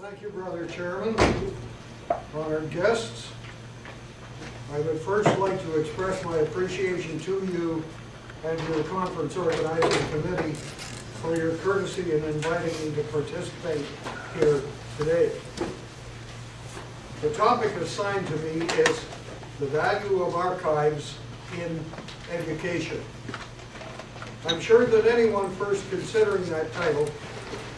Thank you, Brother Chairman, honored guests. I would first like to express my appreciation to you and your conference organizing committee for your courtesy in inviting me to participate here today. The topic assigned to me is the value of archives in education. I'm sure that anyone first considering that title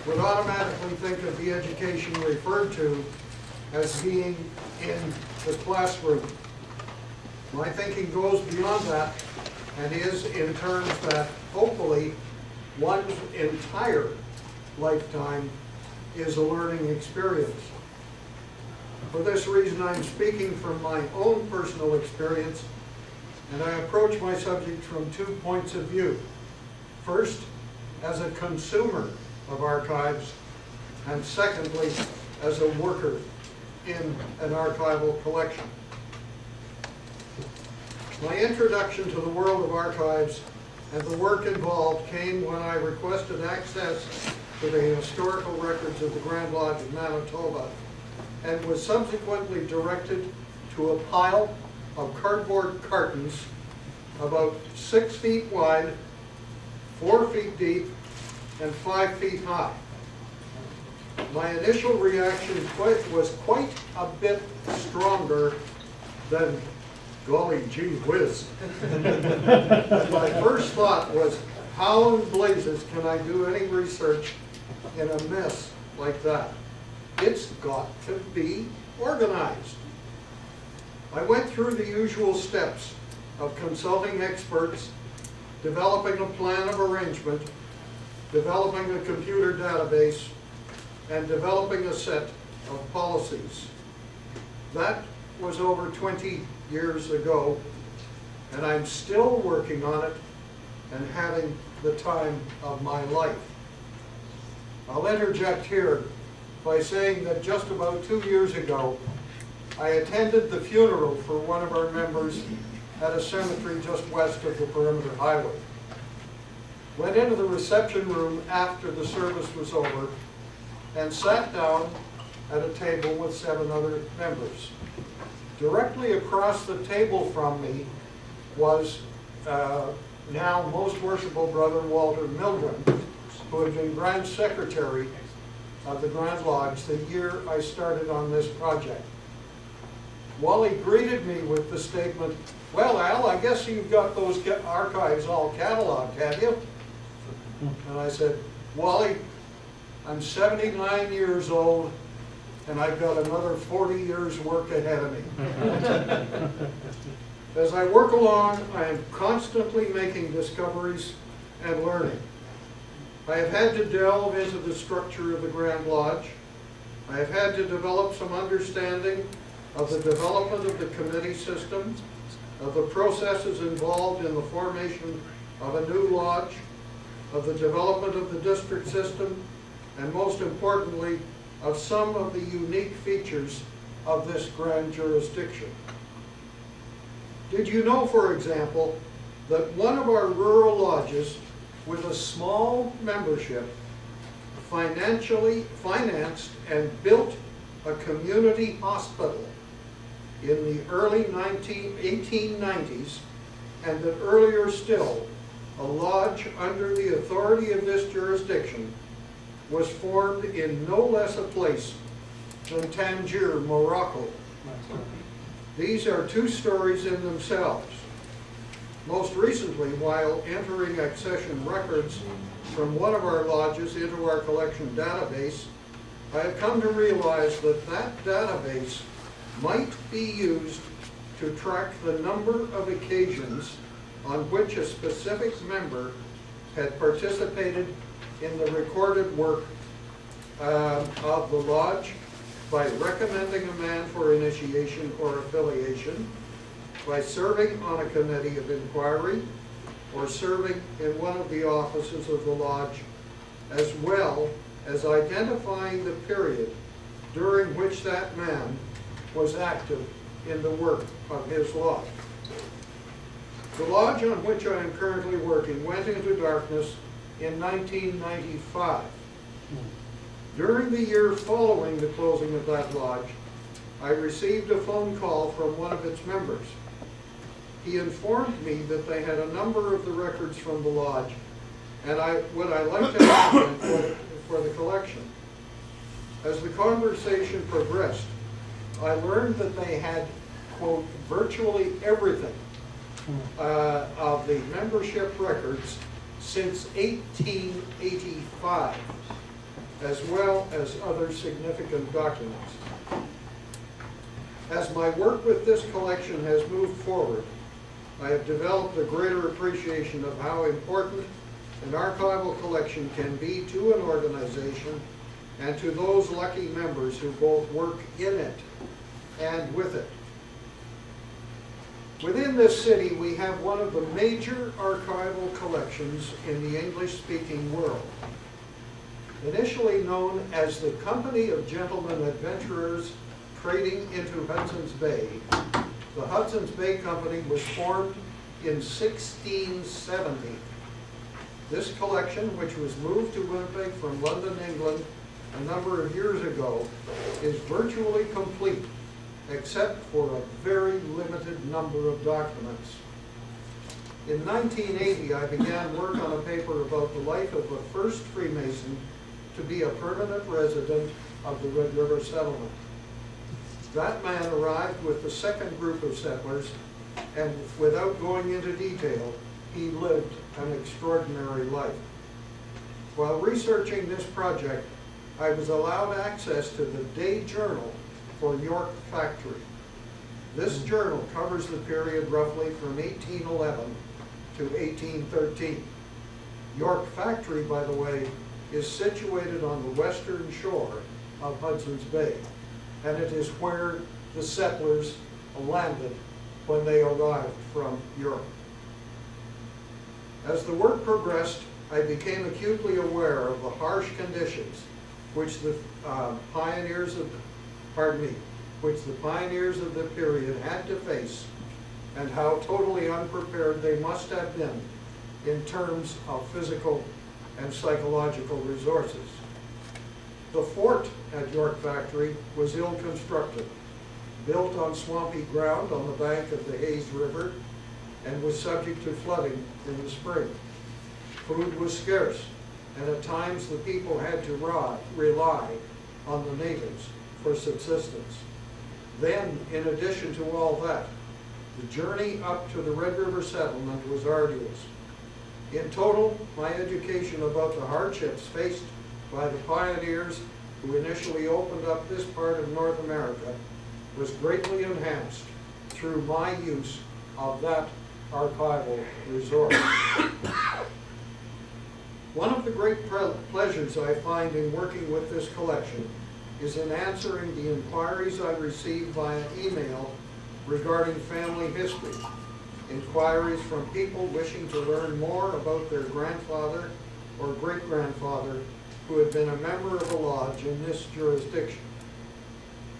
would automatically think of the education referred to as being in the classroom. My thinking goes beyond that and is in terms that hopefully one's entire lifetime is a learning experience. For this reason, I'm speaking from my own personal experience, and I approach my subject from 2 points of view. First, as a consumer of archives, and secondly, as a worker in an archival collection. My introduction to the world of archives and the work involved came when I requested access to the historical records of the Grand Lodge of Manitoba and was subsequently directed to a pile of cardboard cartons about 6 feet wide, 4 feet deep, and 5 feet high. My initial reaction was quite a bit stronger than, golly gee whiz. My first thought was, how in blazes can I do any research in a mess like that? It's got to be organized. I went through the usual steps of consulting experts, developing a plan of arrangement, developing a computer database, and developing a set of policies. That was over 20 years ago, and I'm still working on it and having the time of my life. I'll interject here by saying that just about 2 years ago, I attended the funeral for one of our members at a cemetery just west of the Perimeter Highway. Went into the reception room after the service was over and sat down at a table with 7 other members. Directly across the table from me was now most worshipful Brother Walter Milgren, who had been Grand Secretary of the Grand Lodge the year I started on this project. Wally greeted me with the statement, "Well, Al, I guess you've got those archives all cataloged, have you?" And I said, "Wally, I'm 79 years old, and I've got another 40 years work ahead of me." As I work along, I am constantly making discoveries and learning. I have had to delve into the structure of the Grand Lodge. I have had to develop some understanding of the development of the committee system, of the processes involved in the formation of a new lodge, of the development of the district system, and most importantly, of some of the unique features of this grand jurisdiction. Did you know, for example, that one of our rural lodges with a small membership financially financed and built a community hospital in the early 1890s, and that earlier still, a lodge under the authority of this jurisdiction was formed in no less a place than Tangier, Morocco. These are 2 stories in themselves. Most recently, while entering accession records from one of our lodges into our collection database, I have come to realize that that database might be used to track the number of occasions on which a specific member had participated in the recorded work of the lodge by recommending a man for initiation or affiliation, by serving on a committee of inquiry, or serving in one of the offices of the lodge, as well as identifying the period during which that man was active in the work of his lodge. The lodge on which I am currently working went into darkness in 1995. During the year following the closing of that lodge, I received a phone call from one of its members. He informed me that they had a number of the records from the lodge, and would I like to have them for the collection. As the conversation progressed, I learned that they had, quote, virtually everything of the membership records since 1885, as well as other significant documents. As my work with this collection has moved forward, I have developed a greater appreciation of how important an archival collection can be to an organization and to those lucky members who both work in it and with it. Within this city, we have one of the major archival collections in the English-speaking world. Initially known as the Company of Gentlemen Adventurers Trading into Hudson's Bay, the Hudson's Bay Company was formed in 1670. This collection, which was moved to Winnipeg from London, England, a number of years ago, is virtually complete, except for a very limited number of documents. In 1980, I began work on a paper about the life of the first Freemason to be a permanent resident of the Red River settlement. That man arrived with the second group of settlers, and without going into detail, he lived an extraordinary life. While researching this project, I was allowed access to the Day Journal for York Factory. This journal covers the period roughly from 1811 to 1813. York Factory, by the way, is situated on the western shore of Hudson's Bay, and it is where the settlers landed when they arrived from Europe. As the work progressed, I became acutely aware of the harsh conditions which the pioneers of the period had to face, and how totally unprepared they must have been in terms of physical and psychological resources. The fort at York Factory was ill-constructed, built on swampy ground on the bank of the Hayes River, and was subject to flooding in the spring. Food was scarce, and at times the people had to rely on the natives for subsistence. Then, in addition to all that, the journey up to the Red River settlement was arduous. In total, my education about the hardships faced by the pioneers who initially opened up this part of North America was greatly enhanced through my use of that archival resource. One of the great pleasures I find in working with this collection is in answering the inquiries I receive via email regarding family history, inquiries from people wishing to learn more about their grandfather or great-grandfather who had been a member of a lodge in this jurisdiction.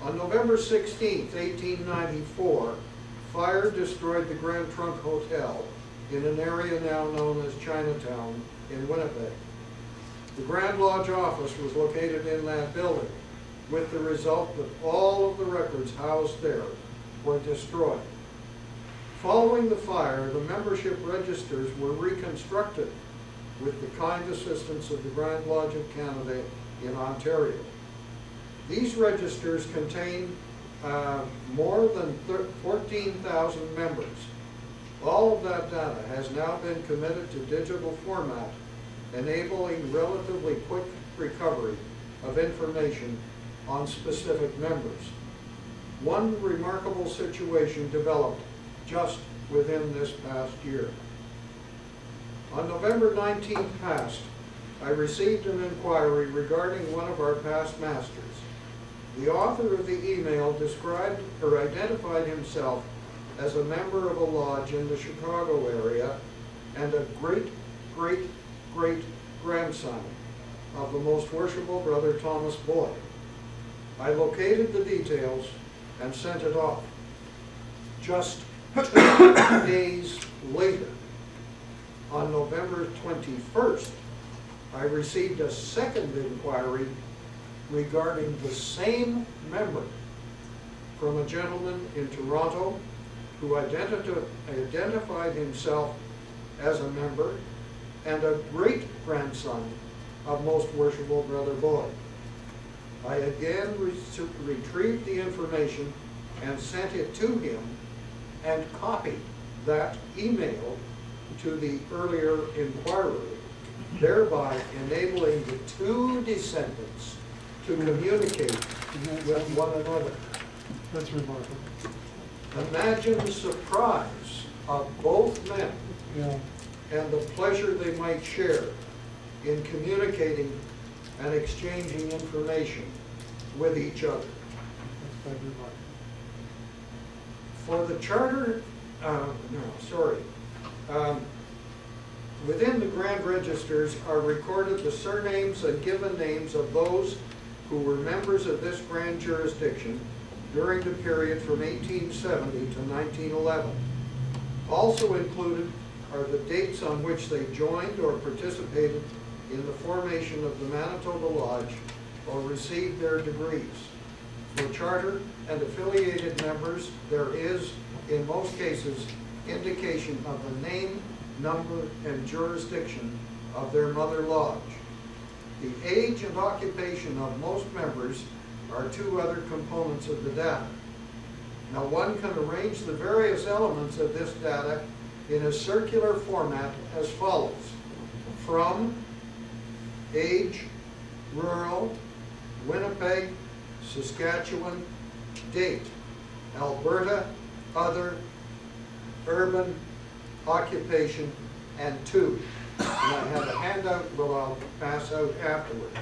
On November 16, 1894, fire destroyed the Grand Trunk Hotel in an area now known as Chinatown in Winnipeg. The Grand Lodge office was located in that building, with the result that all of the records housed there were destroyed. Following the fire, the membership registers were reconstructed with the kind assistance of the Grand Lodge of Canada in Ontario. These registers contain more than 14,000 members. All of that data has now been committed to digital format, enabling relatively quick recovery of information on specific members. One remarkable situation developed just within this past year. On November 19th past, I received an inquiry regarding one of our past masters. The author of the email described or identified himself as a member of a lodge in the Chicago area and a great-great-great-grandson of the most worshipful Brother Thomas Boyd. I located the details and sent it off. Just 2 days later, on November 21st, I received a second inquiry regarding the same member from a gentleman in Toronto who identified himself as a member and a great-grandson of Most Worshipful Brother Boyd. I again retrieved the information and sent it to him and copied that email to the earlier inquirer, thereby enabling the two descendants to communicate with one another. That's remarkable. Imagine the surprise of both men Yeah. and the pleasure they might share in communicating and exchanging information with each other. That's quite remarkable. For the charter, within the Grand Registers are recorded the surnames and given names of those who were members of this grand jurisdiction during the period from 1870 to 1911. Also included are the dates on which they joined or participated in the formation of the Manitoba Lodge or received their degrees. For charter and affiliated members, there is, in most cases, indication of the name, number, and jurisdiction of their mother lodge. The age and occupation of most members are two other components of the data. Now, one can arrange the various elements of this data in a circular format as follows. From, age, rural, Winnipeg, Saskatchewan, date, Alberta, other, urban, occupation, and to. And I have a handout that I'll pass out afterwards.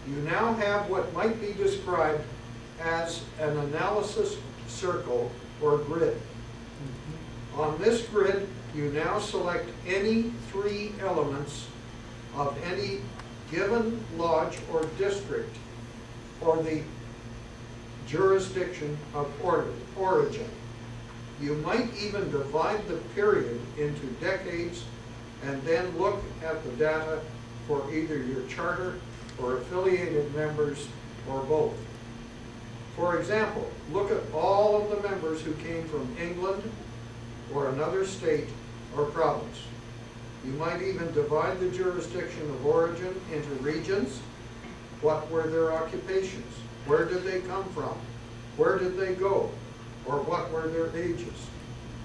You now have what might be described as an analysis circle or grid. On this grid, you now select any three elements of any given lodge or district or the jurisdiction of origin. You might even divide the period into decades and then look at the data for either your charter or affiliated members or both. For example, look at all of the members who came from England or another state or province. You might even divide the jurisdiction of origin into regions. What were their occupations? Where did they come from? Where did they go? Or what were their ages?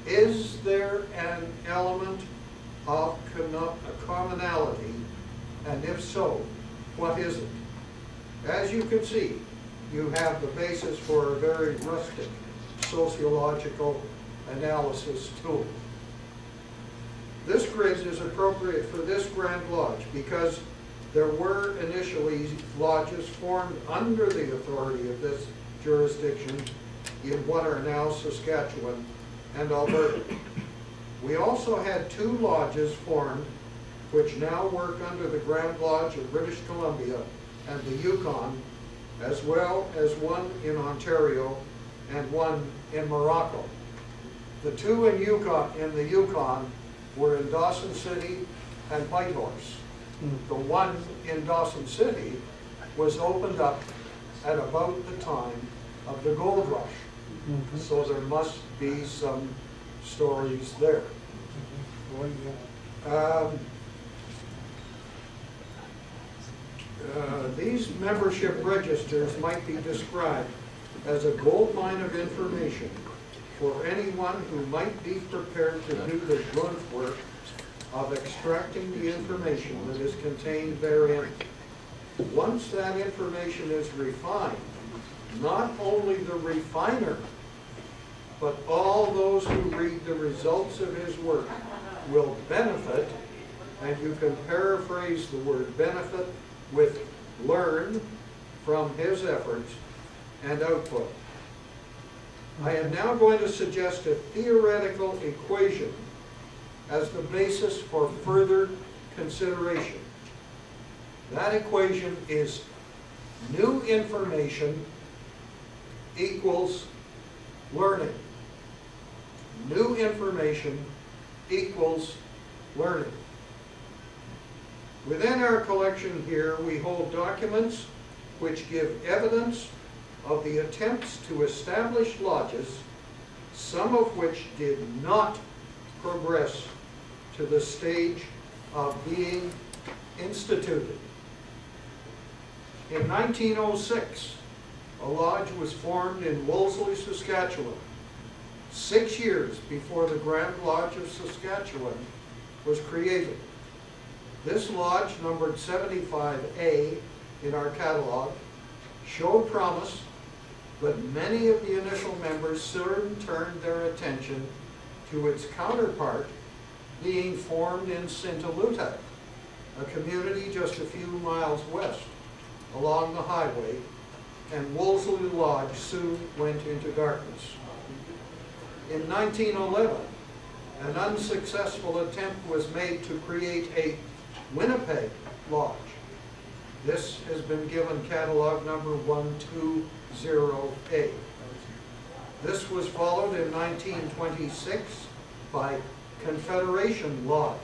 Is there an element of a commonality? And if so, what is it? As you can see, you have the basis for a very rustic sociological analysis tool. This grid is appropriate for this Grand Lodge because there were initially lodges formed under the authority of this jurisdiction in what are now Saskatchewan and Alberta. We also had two lodges formed which now work under the Grand Lodge of British Columbia and the Yukon, as well as one in Ontario and one in Morocco. The two in the Yukon were in Dawson City and Whitehorse. The one in Dawson City was opened up at about the time of the gold rush. So there must be some stories there. These membership registers might be described as a gold mine of information for anyone who might be prepared to do the grunt work of extracting the information that is contained therein. Once that information is refined, not only the refiner, but all those who read the results of his work will benefit, and you can paraphrase the word benefit with learn from his efforts and output. I am now going to suggest a theoretical equation as the basis for further consideration. That equation is new information equals learning. New information equals learning. Within our collection here, we hold documents which give evidence of the attempts to establish lodges, some of which did not progress to the stage of being instituted. In 1906, a lodge was formed in Wolseley, Saskatchewan, 6 years before the Grand Lodge of Saskatchewan was created. This lodge, numbered 75A in our catalog, showed promise, but many of the initial members soon turned their attention to its counterpart being formed in Sintaluta, a community just a few miles west along the highway, and Wolseley Lodge soon went into darkness. In 1911, an unsuccessful attempt was made to create a Winnipeg Lodge. This has been given catalog number 120A. This was followed in 1926 by Confederation Lodge,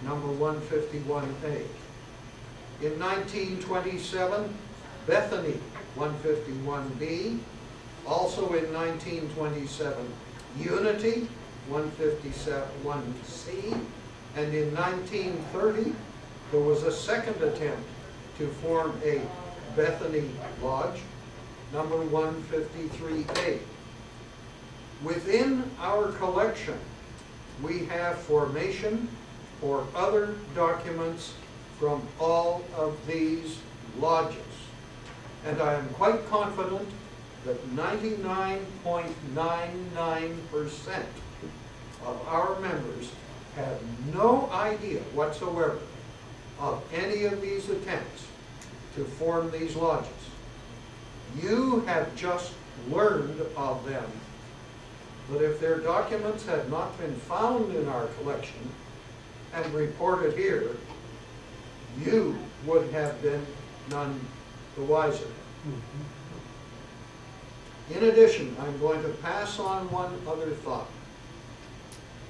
number 151A. In 1927, Bethany, 151B. Also in 1927, Unity, 151C. And in 1930, there was a second attempt to form a Bethany Lodge, number 153A. Within our collection, we have formation for other documents from all of these lodges. And I am quite confident that 99.99% of our members have no idea whatsoever of any of these attempts to form these lodges. You have just learned of them, but if their documents had not been found in our collection and reported here, you would have been none the wiser. In addition, I'm going to pass on one other thought.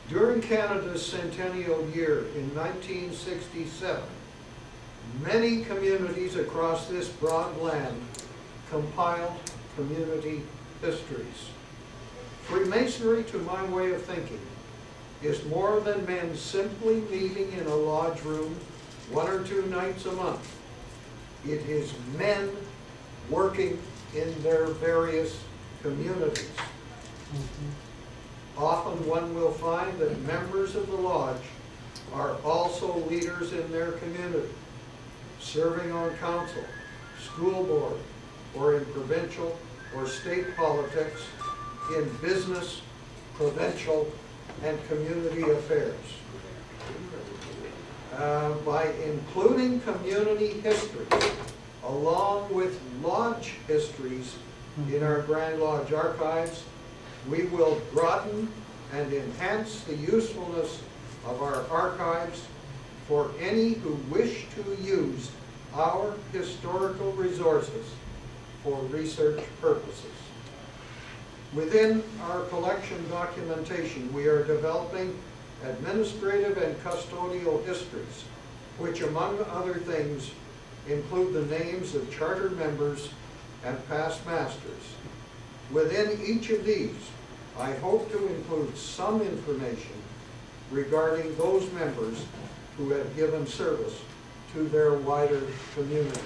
During Canada's centennial year in 1967, many communities across this broad land compiled community histories. Freemasonry, to my way of thinking, is more than men simply meeting in a lodge room 1 or 2 nights a month. It is men working in their various communities. Often one will find that members of the lodge are also leaders in their community, serving on council, school board, or in provincial or state politics, in business, provincial, and community affairs. By including community history along with lodge histories in our Grand Lodge archives, we will broaden and enhance the usefulness of our archives for any who wish to use our historical resources for research purposes. Within our collection documentation, we are developing administrative and custodial histories, which among other things include the names of charter members and past masters. Within each of these, I hope to include some information regarding those members who have given service to their wider communities.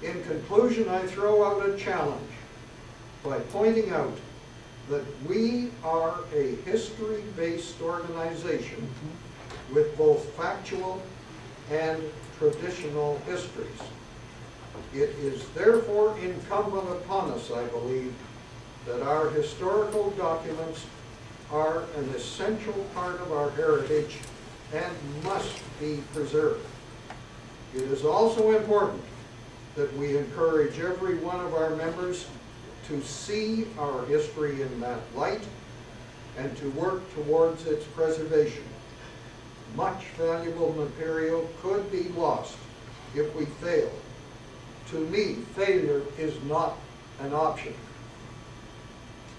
In conclusion, I throw out a challenge by pointing out that we are a history-based organization with both factual and traditional histories. It is therefore incumbent upon us, I believe, that our historical documents are an essential part of our heritage and must be preserved. It is also important that we encourage every one of our members to see our history in that light and to work towards its preservation. Much valuable material could be lost if we fail. To me, failure is not an option.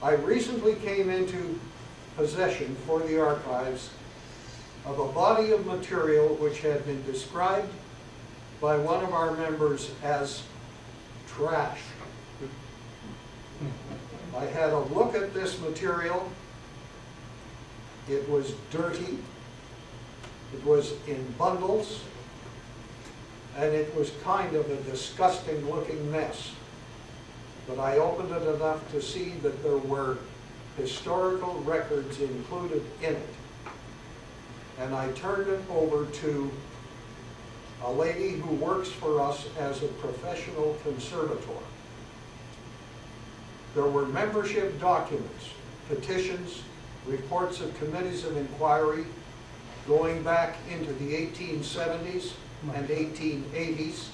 I recently came into possession for the archives of a body of material which had been described by one of our members as trash. I had a look at this material. It was dirty. It was in bundles. And it was kind of a disgusting looking mess. But I opened it enough to see that there were historical records included in it. And I turned it over to a lady who works for us as a professional conservator. There were membership documents, petitions, reports of committees of inquiry going back into the 1870s and 1880s.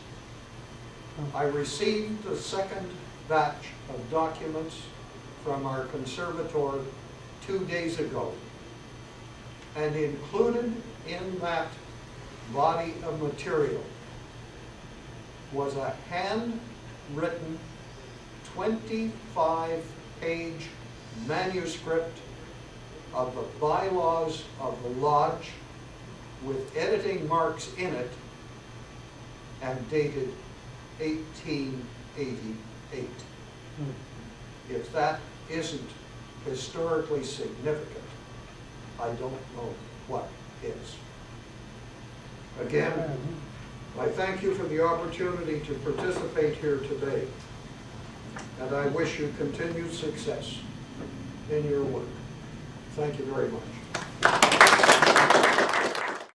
I received the second batch of documents from our conservator 2 days ago. And included in that body of material was a handwritten 25-page manuscript of the bylaws of the lodge with editing marks in it and dated 1888. If that isn't historically significant, I don't know what is. Again, I thank you for the opportunity to participate here today, and I wish you continued success in your work. Thank you very much.